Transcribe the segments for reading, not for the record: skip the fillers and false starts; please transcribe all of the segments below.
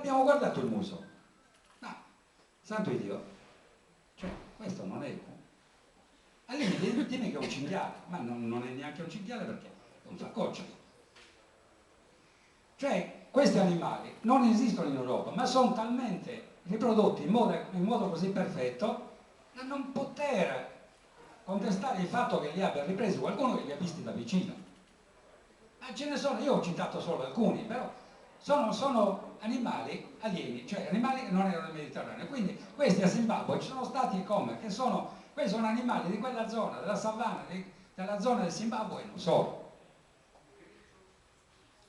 abbiamo guardato il muso. Ma, santo Dio, cioè, questo non è equo. Allora dimmi che è un cinghiale, ma non è neanche un cinghiale perché è un faccoccio. Cioè, questi animali non esistono in Europa, ma sono talmente riprodotti in modo così perfetto da non poter contestare il fatto che li abbia ripresi qualcuno che li ha visti da vicino. Ma ce ne sono, io ho citato solo alcuni, però sono animali alieni, cioè animali che non erano nel Mediterraneo. Quindi questi a Zimbabwe ci sono stati come? Questi sono animali di quella zona, della savana, della zona del Zimbabwe e non solo.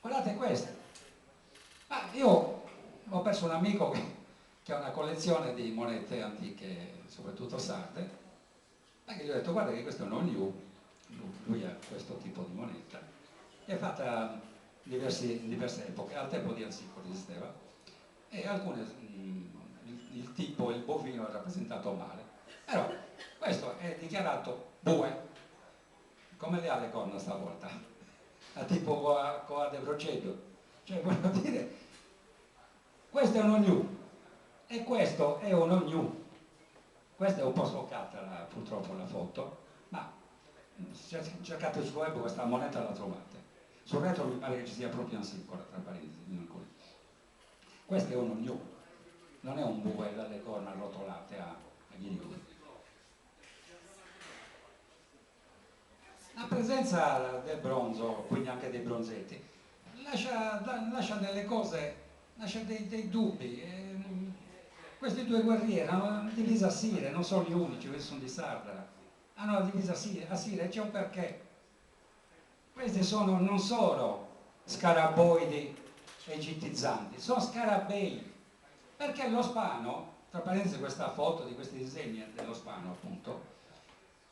Guardate questo. Ma io ho perso un amico che ha una collezione di monete antiche, soprattutto sarde, e gli ho detto guarda che questo è un new, lui ha questo tipo di moneta, è fatta in diverse epoche, al tempo di Alsico esisteva, e alcune, il tipo, il bovino è rappresentato male, però questo è dichiarato bue, come le ha le corna stavolta, a tipo coa de procedo, cioè voglio dire, questo è uno new e questo è uno new. Questa è un po' sfoccata purtroppo la foto, ma se cercate sul web questa moneta la trovate. Sul retro mi pare che ci sia proprio ancora, tra parentesi, in alcuni. Questo è uno new, non è un bue dalle corna arrotolate a ghiriguri. La presenza del bronzo, quindi anche dei bronzetti, lascia delle cose, lascia dei dubbi. Questi due guerrieri hanno una divisa assire, non sono gli unici, questi sono di Sardara, hanno la divisa assire e c'è un perché. Questi sono non solo scaraboidi egittizzanti, sono scarabei, perché lo spano, tra parentesi questa foto di questi disegni dello spano appunto,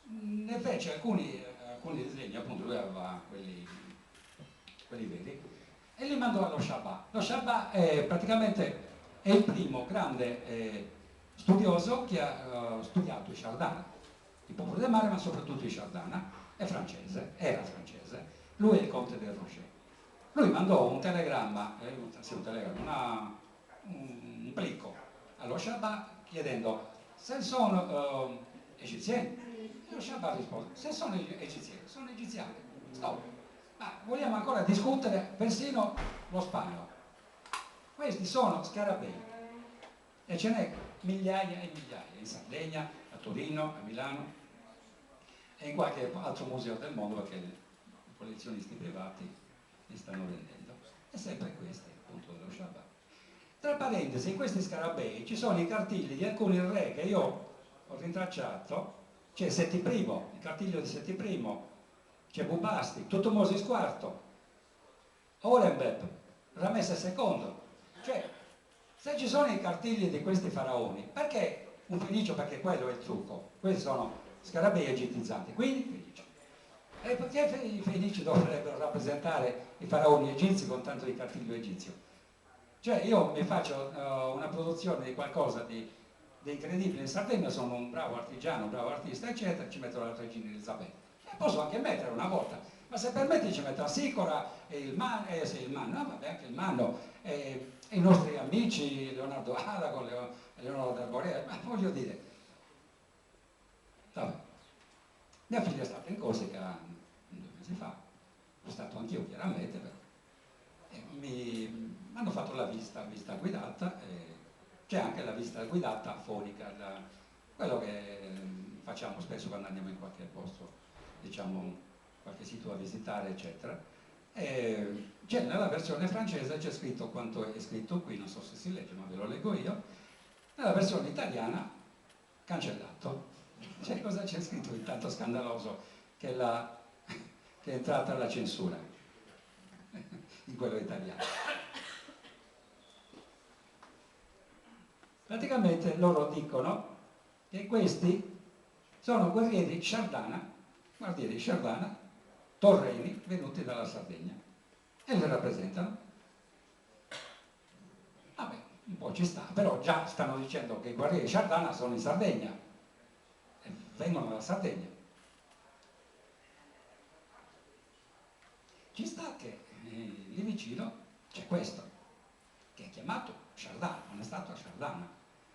ne fece alcuni disegni, appunto lui aveva quelli veri, e li mandò allo Shabbat. Lo Shabbat è il primo grande studioso che ha studiato il Chardana, il popolo del mare, ma soprattutto il Chardana, è francese, era francese, lui è il conte del Rocher. Lui mandò un telegramma, un plico allo Shabbat chiedendo se sono egiziani. Lo Shabbat rispose, se sono egiziani, sono egiziani, stop. Ma vogliamo ancora discutere persino lo spano. Questi sono scarabei e ce n'è migliaia e migliaia in Sardegna, a Torino, a Milano e in qualche altro museo del mondo perché i collezionisti privati li stanno vendendo. E sempre questi, appunto, dello Shabbat. Tra parentesi, in questi scarabei ci sono i cartigli di alcuni re che io ho rintracciato, c'è Seti I, il cartiglio di Seti I, c'è Bubasti, Tutmosis IV, Horemheb, Ramesse II, cioè se ci sono i cartigli di questi faraoni, perché un fenicio? Perché quello è il trucco, questi sono scarabei egittizzanti, quindi fenici. E perché i fenici dovrebbero rappresentare i faraoni egizi con tanto di cartiglio egizio? Cioè io mi faccio una produzione di qualcosa di incredibile in Sardegna, sono un bravo artigiano, un bravo artista, eccetera, ci metto la regina Elisabetta. E posso anche mettere una volta, ma se permetti ci metto la sicora e il manno, no, vabbè, anche il manno, i nostri amici, Leonardo Aragon, Leonardo d'Arborea, ma voglio dire, vabbè. Mia figlia è stata in Corsica 2 mesi fa, sono stato anch'io chiaramente, però mi hanno fatto la visita guidata, c'è anche la visita guidata fonica, quello che facciamo spesso quando andiamo in qualche posto, diciamo qualche sito da visitare, eccetera. C'è nella versione francese, c'è scritto quanto è scritto qui, non so se si legge, ma ve lo leggo io. Nella versione italiana, cancellato. Cioè, cosa c'è scritto di tanto scandaloso che è entrata la censura in quello italiano? Praticamente loro dicono che questi sono guerrieri Sciardana, torreni venuti dalla Sardegna e li rappresentano. Vabbè, un po' ci sta, però già stanno dicendo che i guerrieri Sciardana sono in Sardegna e vengono dalla Sardegna. Ci sta che lì vicino c'è questo, che è chiamato Chardin, una statua Chardana,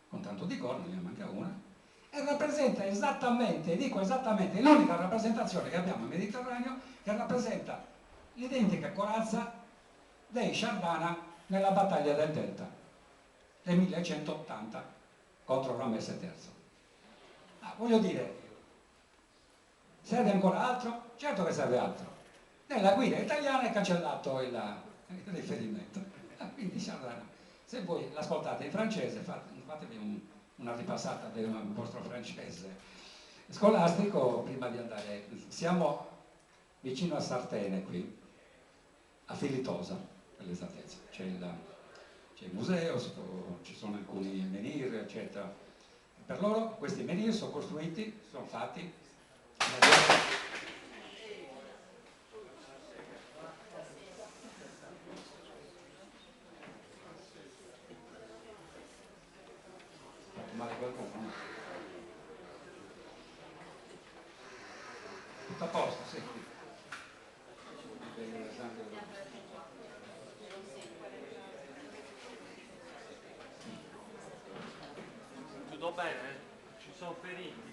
con tanto di corni, ne manca una, e rappresenta esattamente, dico esattamente, l'unica rappresentazione che abbiamo in Mediterraneo che rappresenta l'identica corazza dei Chardana nella battaglia del Delta del 1180 contro Ramesse III. Voglio dire, serve ancora altro? Certo che serve altro. Nella guida italiana è cancellato il riferimento. Quindi Chardin, se voi l'ascoltate in francese, fatevi una ripassata del vostro francese scolastico prima di andare. Siamo vicino a Sartene qui, a Filitosa per l'esattezza. C'è il museo, ci sono alcuni menhir, eccetera. Per loro questi menhir sono costruiti, sono fatti male qualcuno. Tutto a posto, sì. Tutto bene? Ci sono feriti?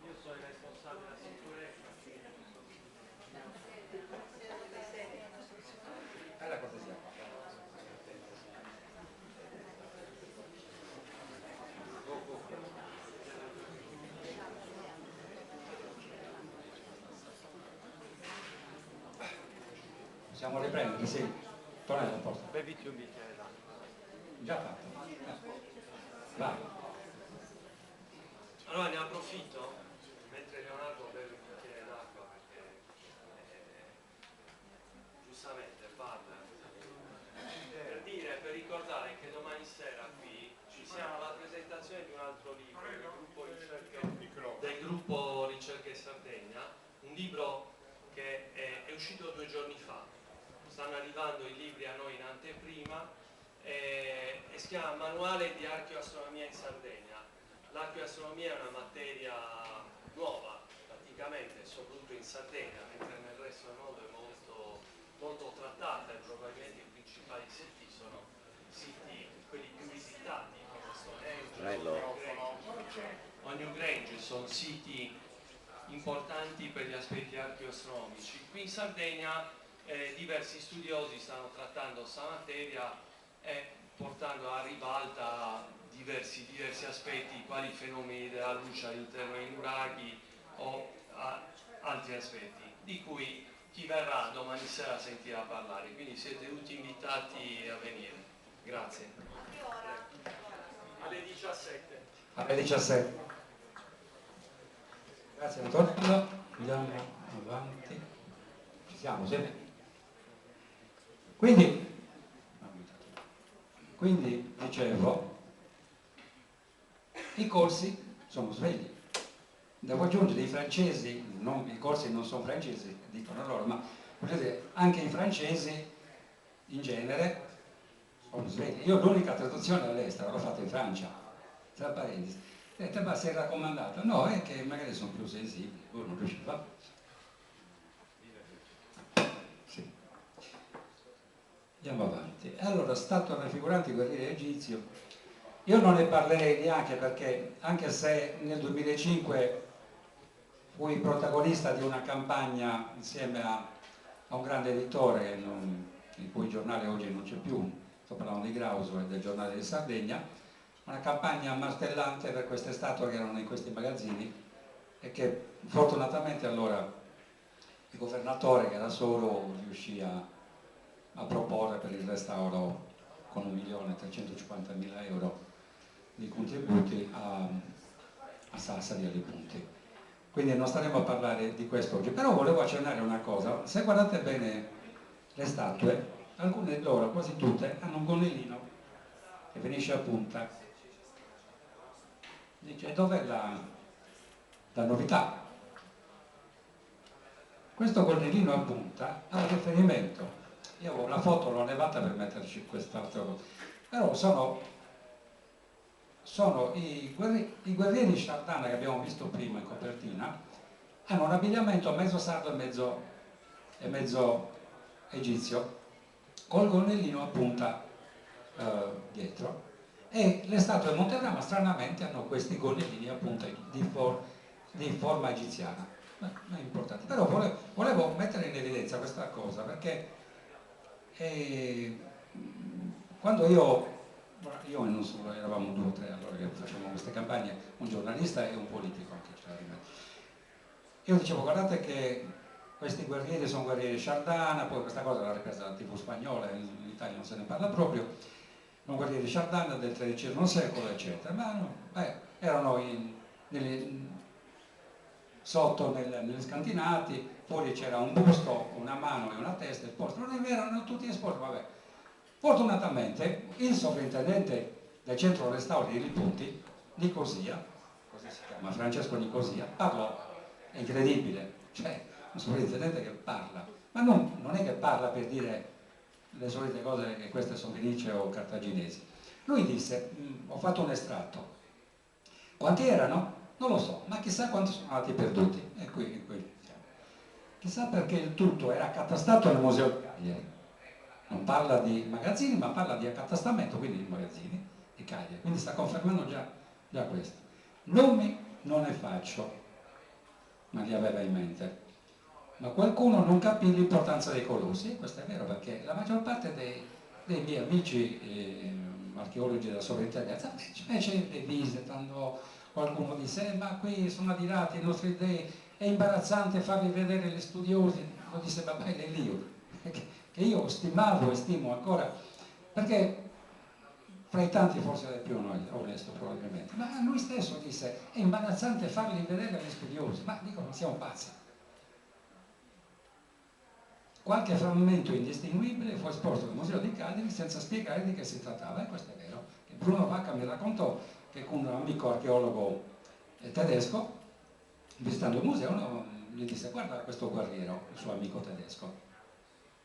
Io sono il responsabile della sicurezza. È la cortesia. Possiamo riprendere, sì. Tornate a posto. Beviti un bicchiere d'acqua. Già fatto. Vai. Allora ne approfitto mentre Leonardo beve un bicchiere d'acqua perché giustamente parla per ricordare che domani sera qui ci siamo alla presentazione di un altro libro del gruppo Ricerche Sardegna, un libro che è uscito 2 giorni fa. Stanno arrivando i libri a noi in anteprima e si chiama Manuale di Archeoastronomia in Sardegna. L'archeoastronomia è una materia nuova praticamente, soprattutto in Sardegna, mentre nel resto del mondo è molto trattata e probabilmente i principali siti sono siti quelli più visitati come Stonehenge o Newgrange, sono siti importanti per gli aspetti archeoastronomici. Qui in Sardegna diversi studiosi stanno trattando questa materia e portando a ribalta diversi aspetti, quali fenomeni della luce all'interno dei nuraghi o altri aspetti, di cui chi verrà domani sera sentirà parlare, quindi siete tutti invitati a venire. Grazie. Alle 17. Alle 17. Grazie Antonio. Andiamo avanti. Ci siamo, sì. Quindi dicevo, i corsi sono svegli. Devo aggiungere, i francesi, i corsi non sono francesi, dicono loro, ma vedete, anche i francesi in genere sono svegli. Io l'unica traduzione all'estero l'ho fatta in Francia, tra parentesi. Ma si è raccomandato? No, è che magari sono più sensibili, lui non riusciva. Sì. Andiamo avanti. Allora, stato raffigurante guerriero egizio, io non ne parlerei neanche perché, anche se nel 2005 fui protagonista di una campagna insieme a un grande editore il cui giornale oggi non c'è più, sto parlando di Grauso e del giornale di Sardegna, una campagna martellante per queste statue che erano in questi magazzini e che fortunatamente allora il governatore, che era solo, riuscì a proporre per il restauro con 1.350.000 euro di contributi a Sassari e alle Punti. Quindi non staremo a parlare di questo oggi, però volevo accennare una cosa: se guardate bene le statue, alcune di loro, quasi tutte, hanno un gonnellino che finisce a punta. Dice, dov'è la novità? Questo gonnellino a punta ha un riferimento. Io ho una foto, l'ho levata per metterci quest'altro, però sono i guerrieri Chardana che abbiamo visto prima in copertina, hanno un abbigliamento mezzo sardo e mezzo egizio, col gonnellino a punta dietro, e le statue di Montebrama stranamente hanno questi gonnellini a punta di forma egiziana. Non è importante, però volevo mettere in evidenza questa cosa perché quando io e non solo, eravamo 2 o 3 allora che facevamo queste campagne, un giornalista e un politico anche c'era di mezzo. Io dicevo, guardate che questi guerrieri sono guerrieri Sardana, poi questa cosa l'ha ripresa la TV spagnola, in Italia non se ne parla proprio, sono guerrieri Sardana del XIII secolo, eccetera, ma no, erano sotto negli scantinati, fuori c'era un busto, una mano e una testa esposta, non è vero, erano tutti esposti, vabbè. Fortunatamente il sovrintendente del centro restauri di Ripunti, Nicosia, così si chiama, Francesco Nicosia, parlò, è incredibile, cioè un sovrintendente che parla, ma non è che parla per dire le solite cose che queste sono fenicie o cartaginesi. Lui disse, ho fatto un estratto, quanti erano? Non lo so, ma chissà quanti sono andati perduti, e qui siamo. Chissà perché il tutto era accatastato nel Museo di Cagliari. Non parla di magazzini, ma parla di accatastamento, quindi di magazzini di Cagliari. Quindi sta confermando già questo. Nomi non ne faccio, ma li aveva in mente. Ma qualcuno non capì l'importanza dei colossi, questo è vero, perché la maggior parte dei miei amici archeologi della sovrintendenza fece le visite, quando qualcuno disse ma qui sono adirati i nostri dei, è imbarazzante farvi vedere gli studiosi, lo disse Babele Lio, che io stimavo e stimo ancora, perché fra i tanti forse è più onesto probabilmente, ma lui stesso disse è imbarazzante farli vedere agli studiosi, ma dicono siamo pazzi. Qualche frammento indistinguibile fu esposto al Museo di Cagliari senza spiegare di che si trattava, e questo è vero. Bruno Vacca mi raccontò che con un amico archeologo tedesco, visitando il museo, gli disse guarda questo guerriero, il suo amico tedesco.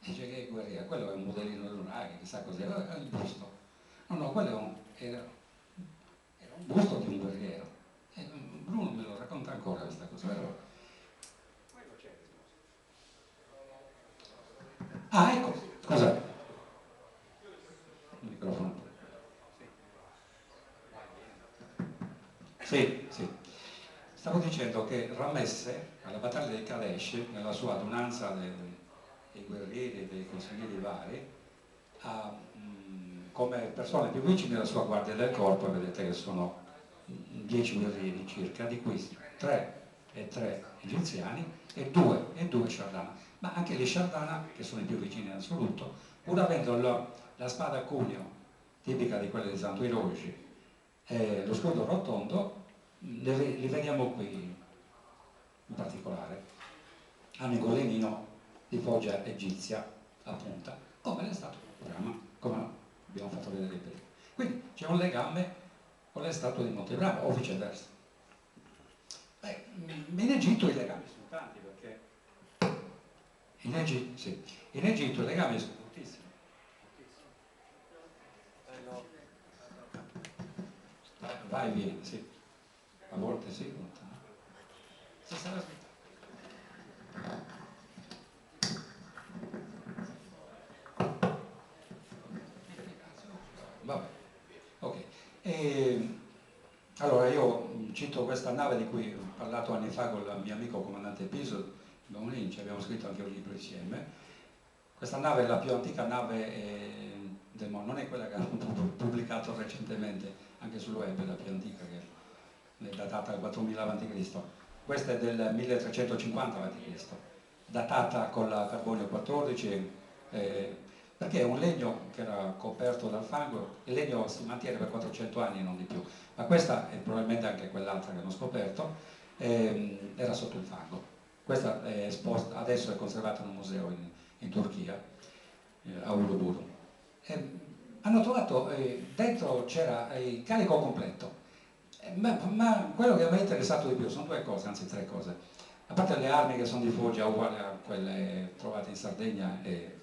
E dice che guerriero? Quello è un modellino di un aghi, chissà cos'era, il busto. No, quello era un busto di un guerriero. E Bruno me lo racconta ancora questa cosa, vero? Ah, ecco, scusate. Il microfono. Sì. Stavo dicendo che Ramesse, alla battaglia di Kadesh, nella sua adunanza dei guerrieri e dei consiglieri vari, ha come persone più vicine la sua guardia del corpo, vedete che sono 10 guerrieri circa, di cui 3 egiziani e 2 Sciardana. Ma anche gli Sciardana, che sono i più vicini in assoluto, pur avendo la spada a cuneo, tipica di quelle dei santo eroici, e lo scudo rotondo, li vediamo qui in particolare. Hanno il gollenino di foggia egizia a punta, come le statue di Montebrama, come abbiamo fatto vedere prima. Quindi c'è un legame con le statue di Montebrama o viceversa. In Egitto i legami sono tanti, perché in Egitto i legami sono moltissimi. Vai e vieni, sì. A volte sì, a volte no. Si sta aspettando. Vabbè, ok. Allora io cito questa nave di cui ho parlato anni fa con il mio amico comandante Piso, ci abbiamo scritto anche un libro insieme. Questa nave è la più antica nave del mondo, non è quella che hanno pubblicato recentemente, anche sul web è la più antica, che è datata al 4000 a.C. Questa è del 1350 a.C., datata con la carbonio 14, perché è un legno che era coperto dal fango, il legno si mantiene per 400 anni, non di più, ma questa, e probabilmente anche quell'altra che hanno scoperto, era sotto il fango. Questa è esposta, adesso è conservata in un museo in Turchia, a Uluburu. Hanno trovato, dentro c'era il carico completo, ma quello che mi ha interessato di più sono 2 cose, anzi 3 cose. A parte le armi che sono di foggia uguali a quelle trovate in Sardegna e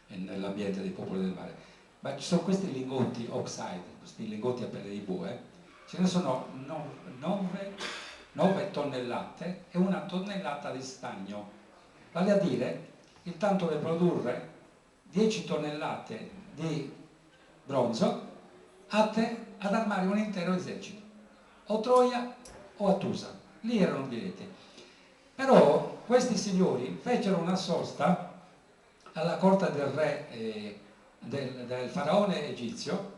nell'ambiente dei popoli del mare, ma ci sono questi lingotti oxide, questi lingotti a pelle di bue, ce ne sono 9 tonnellate e 1 tonnellata di stagno, vale a dire il tanto per produrre 10 tonnellate di bronzo atte ad armare un intero esercito, o Troia o Attusa, lì erano diretti. Però questi signori fecero una sosta alla corte del re, del faraone egizio.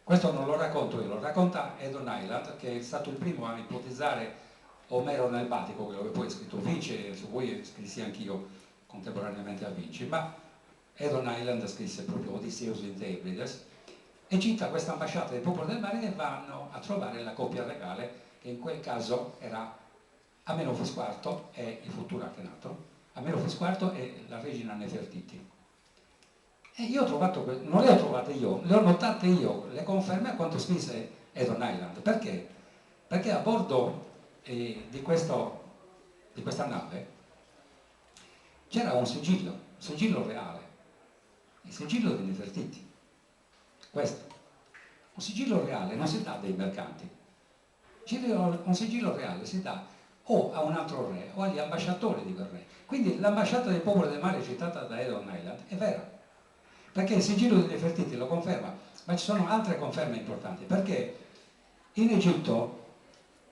Questo non lo racconto io, lo racconta Edon Island, che è stato il primo a ipotizzare Omero nel Batico, che poi è scritto Vinci, su cui scrissi anch'io contemporaneamente a Vinci, ma Edon Island scrisse proprio Odysseus in the Hebrides e cita questa ambasciata dei popoli del mare che vanno a trovare la coppia regale, che in quel caso era Amenofis IV e il futuro Akhenaton, Amenofis IV e la regina Nefertiti. E io ho trovato, non le ho trovate io, le ho notate io, le conferme a quanto scrisse Edon Island. Perché? Perché a bordo di questa nave c'era un sigillo reale, il sigillo di Nefertiti. Questo. Un sigillo reale non si dà dai mercanti. Un sigillo reale si dà o a un altro re o agli ambasciatori di quel re. Quindi l'ambasciata dei popoli del mare citata da Edon Island è vera, perché il sigillo di Nefertiti lo conferma, ma ci sono altre conferme importanti, perché in Egitto,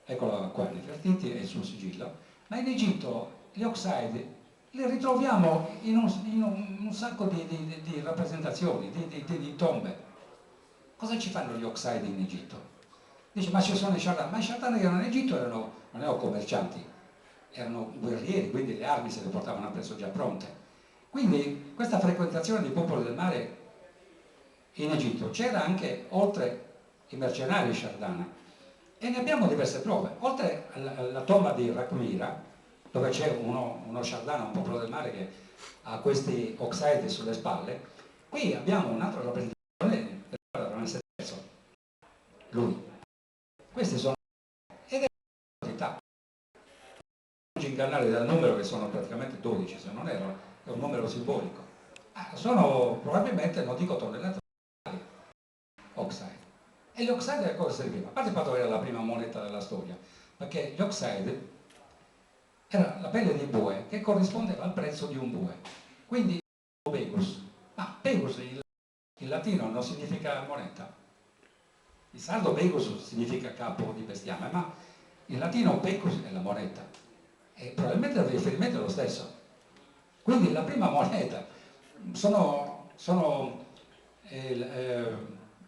eccola qua Nefertiti e il suo sigillo, ma in Egitto gli oxide li ritroviamo in un sacco di rappresentazioni, di tombe. Cosa ci fanno gli oxide in Egitto? Dice, ma ci sono i sciarlani, ma i sciarlani che erano in Egitto non erano commercianti, erano guerrieri, quindi le armi se le portavano appresso già pronte. Quindi questa frequentazione dei popoli del mare in Egitto c'era anche oltre i mercenari sciardana, e ne abbiamo diverse prove. Oltre alla tomba di Raqmira, dove c'è uno sciardana, un popolo del mare che ha questi oxide sulle spalle, qui abbiamo un'altra rappresentazione del Ramesse III, lui. Questi sono, ed è una quantità. Non ci ingannare dal numero, che sono praticamente 12, se non erro, è un numero simbolico. Sono probabilmente, non dico tonnellate, oxide. E gli oxide a cosa serviva? A parte il fatto che era la prima moneta della storia, perché gli oxide era la pelle di bue che corrispondeva al prezzo di un bue. Quindi Begus, ma Begus in latino non significa moneta. In sardo Begus significa capo di bestiame, ma in latino Becus è la moneta. E probabilmente il riferimento è lo stesso. Quindi la prima moneta sono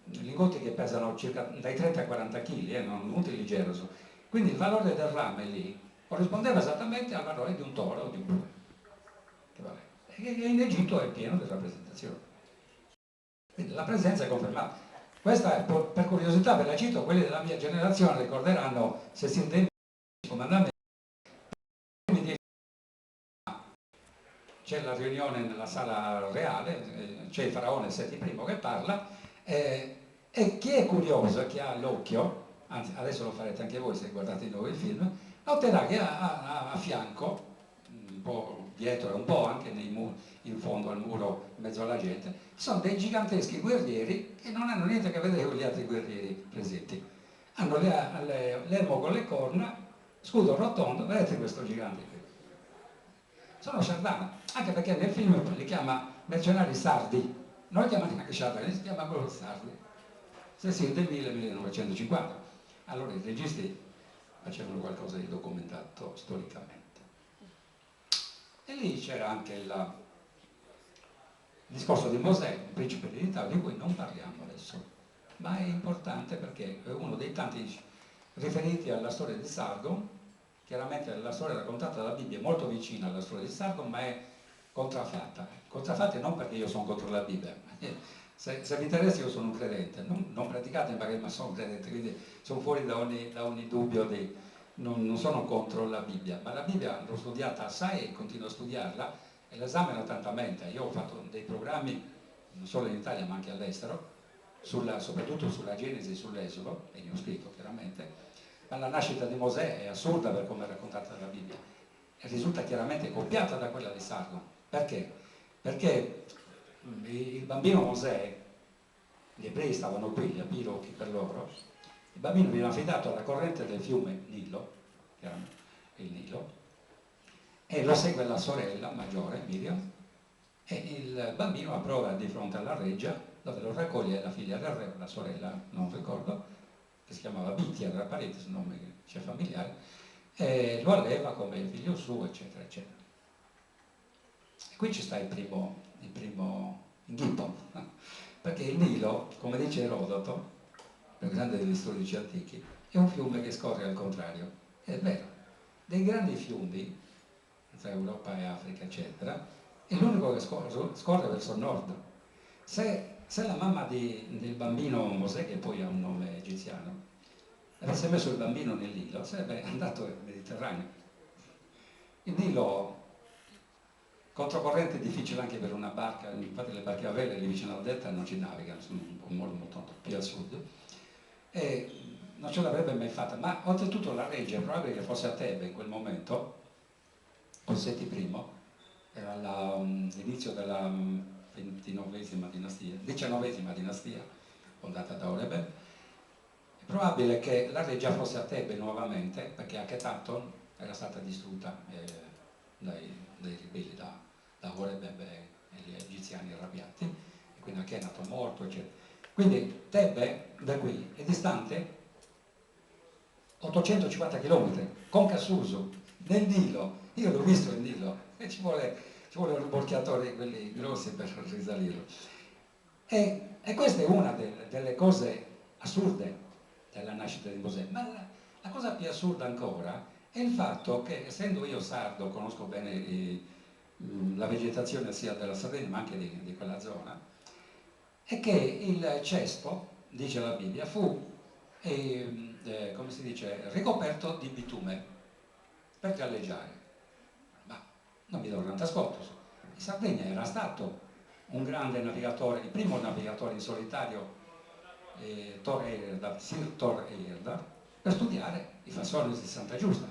lingotti che pesano circa dai 30 ai 40 kg, non utili leggero. Quindi il valore del rame lì corrispondeva esattamente al valore di un toro o di un bue. E in Egitto è pieno di rappresentazioni. Quindi la presenza è confermata. Questa è per curiosità, ve la cito, quelli della mia generazione ricorderanno, se si intende comandante, c'è la riunione nella sala reale, c'è il faraone Seti I che parla, e chi è curioso, chi ha l'occhio, anzi adesso lo farete anche voi se guardate di nuovo il film, noterà che a fianco, un po' dietro e un po' anche in fondo al muro, in mezzo alla gente, ci sono dei giganteschi guerrieri che non hanno niente a che vedere con gli altri guerrieri presenti. Hanno l'elmo con le corna, scudo rotondo, vedete questo gigante qui? Sono sciardana, anche perché nel film li chiama mercenari sardi, non li chiama neanche sciardani, si chiama proprio sardi. Se sì, del 1950. Allora i registi facevano qualcosa di documentato storicamente. E lì c'era anche il discorso di Mosè, il principe d'Italia, di cui non parliamo adesso, ma è importante perché è uno dei tanti riferiti alla storia di Sargon. Chiaramente la storia raccontata dalla Bibbia è molto vicina alla storia di Sargon, ma è contraffatta. Contraffatta non perché io sono contro la Bibbia, se vi interessa io sono un credente, non praticate perché ma sono credente, quindi sono fuori da ogni dubbio, non sono contro la Bibbia, ma la Bibbia l'ho studiata assai e continuo a studiarla e l'esamino tantamente. Io ho fatto dei programmi, non solo in Italia ma anche all'estero, soprattutto sulla Genesi e sull'Esodo, e ne ho scritto chiaramente. Ma la nascita di Mosè è assurda per come è raccontata dalla Bibbia e risulta chiaramente copiata da quella di Sargon. Perché? Perché il bambino Mosè, gli ebrei stavano qui, gli abirochi per loro, il bambino viene affidato alla corrente del fiume Nilo, chiaramente il Nilo, e lo segue la sorella maggiore, Miriam, E il bambino approda di fronte alla reggia, dove lo raccoglie la figlia del re, la sorella, non ricordo, che si chiamava Bittia, tra parentesi, nome che c'è familiare, e lo alleva come figlio suo, eccetera, eccetera. E qui ci sta il primo inghippo, perché il Nilo, come dice Erodoto, più grande degli storici antichi, è un fiume che scorre al contrario. È vero, dei grandi fiumi, tra Europa e Africa, eccetera, è l'unico che scorre verso il nord. Se la mamma del bambino Mosè, che poi ha un nome egiziano, avesse messo il bambino nel Nilo, sarebbe andato nel Mediterraneo. Il Nilo, controcorrente, è difficile anche per una barca, infatti le barche a vela lì vicino al delta non ci navigano, sono molto più a sud, e non ce l'avrebbe mai fatta. Ma oltretutto la reggia, è probabile che fosse a Tebe in quel momento, col Seti I, era l'inizio della XIX dinastia, fondata da Oreb. È probabile che la reggia fosse a Tebe nuovamente, perché Akhenaton era stata distrutta dai ribelli da Oreb e gli egiziani arrabbiati, e quindi Akhenaton morto, eccetera. Quindi Tebe da qui è distante 850 km, con Cassuso, nel Nilo. Io l'ho visto il Nilo, e ci vuole un rimorchiatore quelli grossi per risalirlo. E questa è una delle cose assurde della nascita di Mosè. Ma la cosa più assurda ancora è il fatto che, essendo io sardo, conosco bene la vegetazione sia della Sardegna ma anche di quella zona, è che il cesto, dice la Bibbia, fu come si dice, ricoperto di bitume per galleggiare. Ma non mi do tanto ascolto. In Sardegna era stato un grande navigatore, il primo navigatore in solitario, Sir Tor Heyerdahl, per studiare i fassoni di Santa Giusta,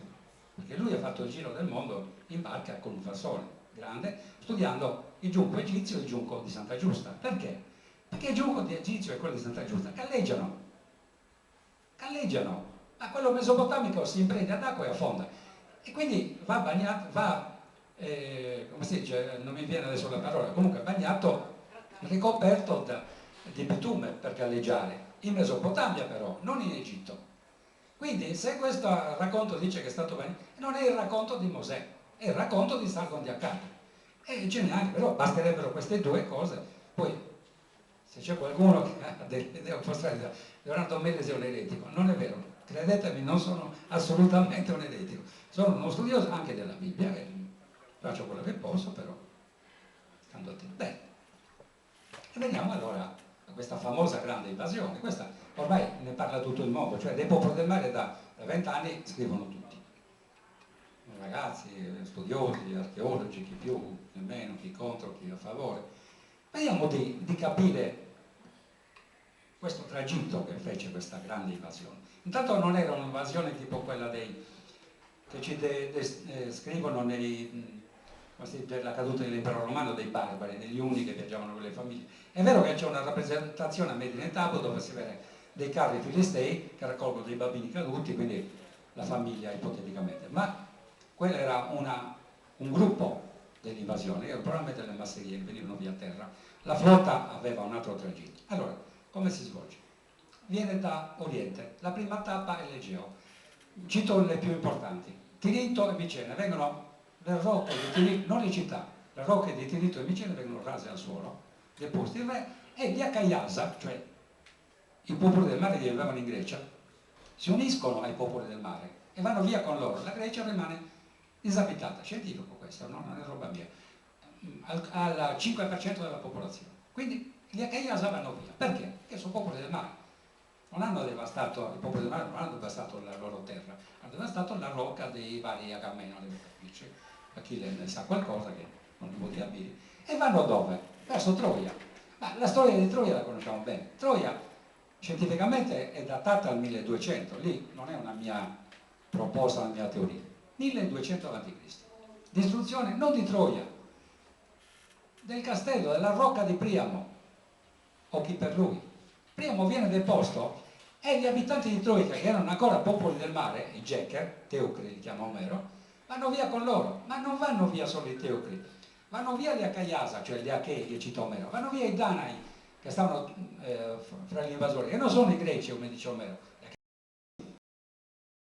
perché lui ha fatto il giro del mondo in barca con un fassone grande, studiando il giunco egizio e il giunco di Santa Giusta. Perché? Perché il giunco egizio e quello di Santa Giusta galleggiano, ma quello mesopotamico si imprende ad acqua e affonda, e quindi va bagnato, come si dice, non mi viene adesso la parola, comunque bagnato, ricoperto di bitume per galleggiare, in Mesopotamia però, non in Egitto. Quindi se questo racconto dice che è stato bagnato, non è il racconto di Mosè, è il racconto di Sargon di Akkad. E ce n'è anche, però basterebbero queste due cose. Poi, se c'è qualcuno che ha delle idee opposte, Leonardo Mellesi è un eretico. Non è vero, credetemi, non sono assolutamente un eretico. Sono uno studioso anche della Bibbia, e faccio quello che posso, però stando attento. Bene, e veniamo allora a questa famosa grande invasione. Questa ormai ne parla tutto il mondo, cioè dei popoli del mare da 20 anni scrivono tutti. Ragazzi, studiosi, archeologi, chi più, chi meno, chi contro, chi a favore. Vediamo di capire questo tragitto che fece questa grande invasione. Intanto non era un'invasione tipo quella che ci scrivono della caduta dell'impero romano, dei barbari, degli Unni che viaggiavano con le famiglie. È vero che c'è una rappresentazione a Medina Tabo dove si vede dei carri filistei che raccolgono dei bambini caduti, quindi la famiglia ipoteticamente, ma quello era un gruppo dell'invasione, erano probabilmente le masserie che venivano via terra. La flotta aveva un altro tragitto. Allora, come si svolge? Viene da Oriente, la prima tappa è l'Egeo. Cito le più importanti: Tirinto e Micene. Vengono le rocche di Tirinto, non le città, le rocche di Tirinto e Micene vengono rase al suolo, deposti il re, e gli Acaiasa, cioè i popoli del mare che vivevano in Grecia, si uniscono ai popoli del mare e vanno via con loro. La Grecia rimane disabitata, scientifico questo, no? Non è roba mia, al 5% della popolazione. Quindi gli Acaiasa vanno via. Perché? Perché sono popoli del mare. Non hanno devastato, i popoli del mare non hanno devastato la loro terra, hanno devastato la rocca dei vari Agamennoni, a chi ne sa qualcosa, che non li può dire, e vanno dove? Verso Troia. Ma la storia di Troia la conosciamo bene. Troia scientificamente è datata al 1200, lì non è una mia proposta, una mia teoria. 1200 a.C. Distruzione non di Troia, del castello, della rocca di Priamo, o chi per lui. Priamo viene deposto e gli abitanti di Troia, che erano ancora popoli del mare, i Gecher, Teucri li chiama Omero, vanno via con loro. Ma non vanno via solo i Teucri, vanno via gli Akayasa, cioè gli Achei che cita Omero, vanno via i Danai che stavano fra gli invasori, che non sono i greci come dice Omero,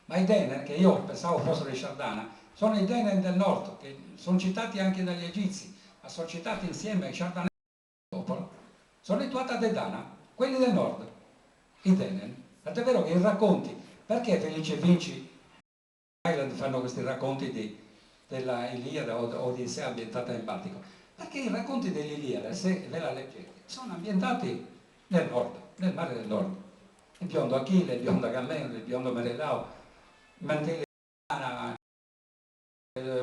ma i Denen, che io pensavo fossero i Shardana, sono i Denen del nord, che sono citati anche dagli egizi, ma sono citati insieme ai Shardana del popolo, sono i Tuatha De Danann, quelli del nord, i Denen. Tant'è vero che i racconti, perché Felice Vinci Island fanno questi racconti della Iliade o Odissea ambientata in Baltico? Perché i racconti dell'Iliade, se ve la leggete, sono ambientati nel nord, nel mare del nord. Il biondo Achille, il biondo Agamennone, il biondo Menelao, Mantelli,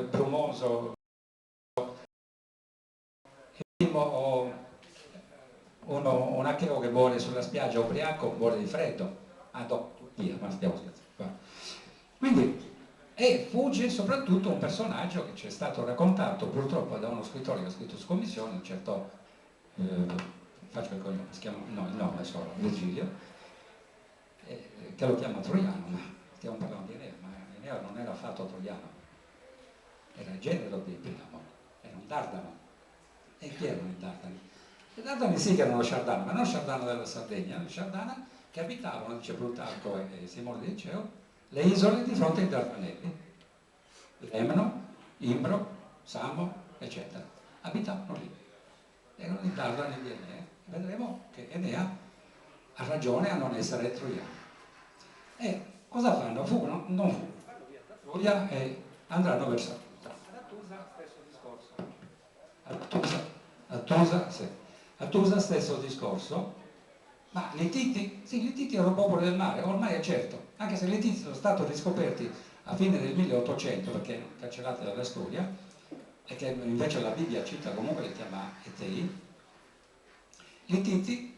Brumoso, o un acheo che vuole sulla spiaggia ubriaco, vuole di freddo. Ah no, via, ma stiamo scherzando. Quindi, e fugge soprattutto un personaggio che ci è stato raccontato purtroppo da uno scrittore che ha scritto su commissione, un certo, faccio il cognome, si chiama, no, il nome è solo, Virgilio, che lo chiama Troiano, ma stiamo parlando di Enea, ma Enea non era affatto troiano, era il genero di Priamo, era un Dardano. E chi erano i Dardani? I Dardani sì che erano Sciardana, ma non Sciardana della Sardegna, Sciardana che abitavano, dice Plutarco e Simone di Liceo, le isole di fronte ai Dardanelli, Lemno, Imbro, Samo, eccetera. Abitavano lì. Erano i Dardani di Enea. Vedremo che Enea ha ragione a non essere troiano. E cosa fanno? Fuggono? Non fuggono. Vanno via da Troia e andranno verso Attusa, stesso discorso. Attusa, stesso discorso. Ma gli Ittiti? Sì, gli Ittiti erano popolo del mare, ormai è certo, anche se gli Ittiti sono stati riscoperti a fine del 1800 perché cancellati dalla storia, e che invece la Bibbia cita, comunque li chiama Etei. Gli Ittiti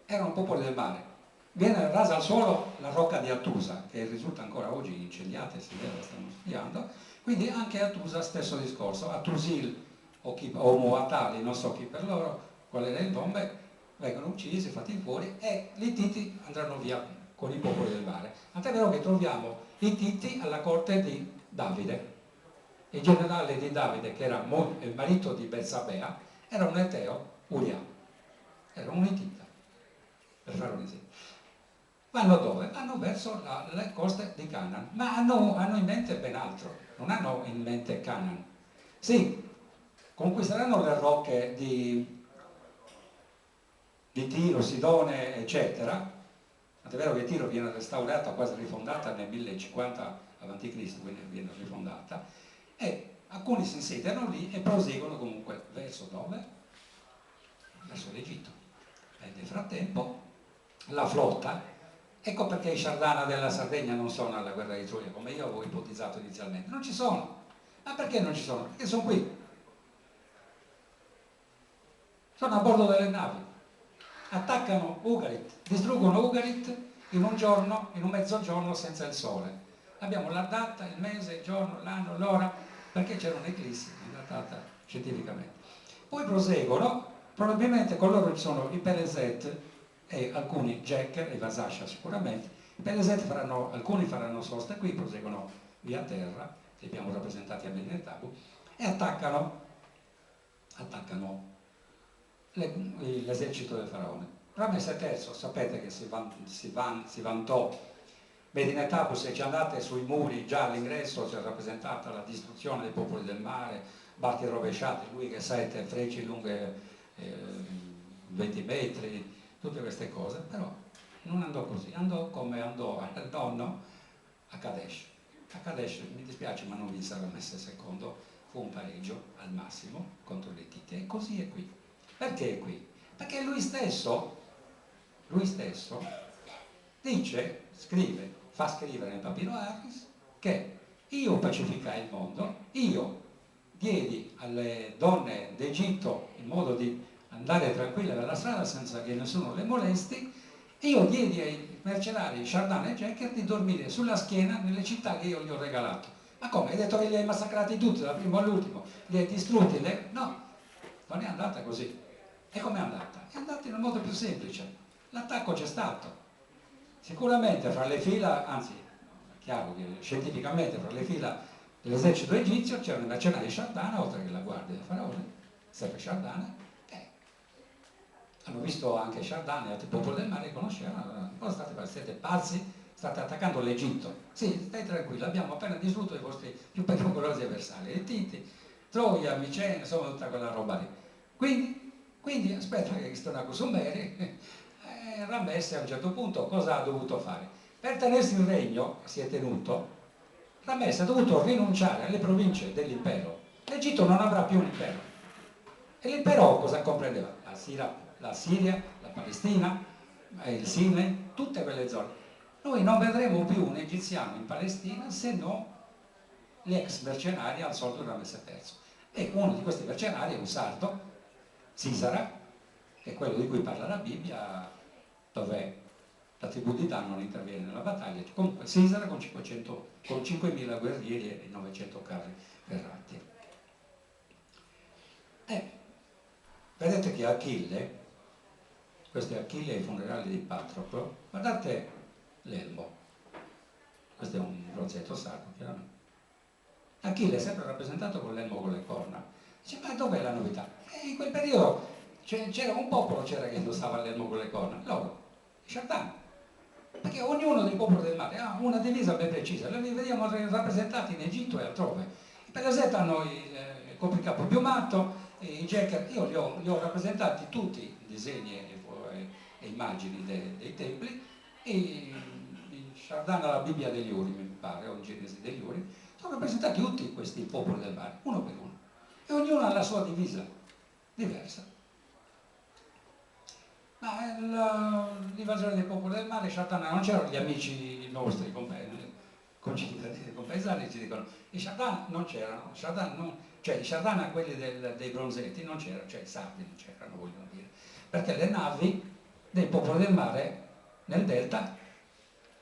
erano un popolo del mare. Viene rasa al suolo la rocca di Attusa, che risulta ancora oggi incendiata, si vede, la stiamo studiando, quindi anche Attusa stesso discorso, Attusil o Muatali, non so chi per loro, qual era il nome, vengono uccisi, fatti fuori e gli Ittiti andranno via con i popoli del mare. Tant'è vero che troviamo gli Ittiti alla corte di Davide. Il generale di Davide, che era il marito di Bersabea, era un eteo, Uria, era un Ittita, per fare un esempio. Vanno dove? Vanno verso le coste di Canaan, ma hanno in mente ben altro, non hanno in mente Canaan. Sì, conquisteranno le rocche di Tiro, Sidone, eccetera. Tant'è vero che Tiro viene restaurata, quasi rifondata nel 1050 a.C., quindi viene rifondata, e alcuni si insediano lì e proseguono comunque verso dove? Verso l'Egitto. E nel frattempo la flotta, ecco perché i Sciardana della Sardegna non sono alla guerra di Troia, come io avevo ipotizzato inizialmente, non ci sono. Ma perché non ci sono? Perché sono qui. Sono a bordo delle navi, attaccano Ugarit, distruggono Ugarit in un giorno, in un mezzogiorno senza il sole. Abbiamo la data, il mese, il giorno, l'anno, l'ora, perché c'era un'eclissi datata scientificamente. Poi proseguono, probabilmente con loro ci sono i Pelezet e alcuni Jekker e Vasascia sicuramente. I Pelezet alcuni faranno sosta qui, proseguono via terra, li abbiamo rappresentati a Benetabu, e attaccano l'esercito del faraone. Ramesse III, sapete che si vantò, Medinet se ci andate sui muri, già all'ingresso c'è rappresentata la distruzione dei popoli del mare, barche rovesciate, lui che 7 frecce lunghe 20 metri, tutte queste cose, però non andò così, andò come andò al nonno a Kadesh. A Kadesh, mi dispiace ma non vinse Ramesse II, fu un pareggio al massimo contro le Ittiti, e così è qui. Perché è qui? Perché lui stesso dice, scrive, fa scrivere nel Papiro Harris che io pacificai il mondo, io diedi alle donne d'Egitto il modo di andare tranquille per la strada senza che nessuno le molesti, e io diedi ai mercenari Sciardana e Jekker di dormire sulla schiena nelle città che io gli ho regalato. Ma come? Hai detto che li hai massacrati tutti, dal primo all'ultimo, li hai distrutti? No, non è andata così. E com'è andata? È andata in un modo più semplice. L'attacco c'è stato. Sicuramente fra le fila, anzi, è chiaro che scientificamente fra le fila dell'esercito egizio c'erano i mercenari Sciardana, oltre che la guardia del faraone, sempre Chardin, che hanno visto anche Chardin e altri popoli del mare, conoscevano, cosa siete pazzi? State attaccando l'Egitto. Sì, stai tranquillo, abbiamo appena distrutto i vostri più pericolosi avversari, i Titi, Troia, Micene, insomma tutta quella roba lì. Quindi aspetta che torna con Sumeri, Ramesse a un certo punto cosa ha dovuto fare? Per tenersi il regno, si è tenuto, Ramesse ha dovuto rinunciare alle province dell'impero. L'Egitto non avrà più un impero. E l'impero cosa comprendeva? La Siria, la Palestina, il Sinai, tutte quelle zone. Noi non vedremo più un egiziano in Palestina se non gli ex mercenari al soldo di Ramesse III. E uno di questi mercenari è un sardo, Sisara, che è quello di cui parla la Bibbia, dove la tribù di Dan non interviene nella battaglia. Comunque Sisara con 5.000 guerrieri e 900 carri ferrati. Vedete che Achille, questo è Achille ai funerali di Patroclo, guardate l'elmo, questo è un rosetto sardo chiaramente. Achille è sempre rappresentato con l'elmo con le corna. Dice, ma dov'è la novità? In quel periodo c'era un popolo che indossava l'elmo con le corna, loro, i Chardin, perché ognuno dei popoli del mare ha una divisa ben precisa, li vediamo rappresentati in Egitto e altrove. I Pelesetta hanno il copricapo piumato, i Jacker, io li ho rappresentati tutti in disegni e immagini dei templi, e in Chardin la Bibbia degli Uri, mi pare, o in Genesi degli Uri, sono rappresentati tutti questi popoli del mare, uno per uno, e ognuno ha la sua divisa diversa. Ma l'invasione dei popoli del mare, Chardin, non c'erano gli amici nostri, concittadini, compaesani, ci dicono, i Chardin non c'erano, cioè i Chardin, quelli dei bronzetti, non c'erano, cioè i sardi non c'erano, vogliono dire, perché le navi dei popoli del mare nel delta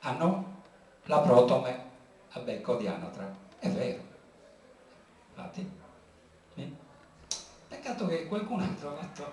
hanno la protome a becco di anatra, è vero, infatti. Peccato che qualcuno ha trovato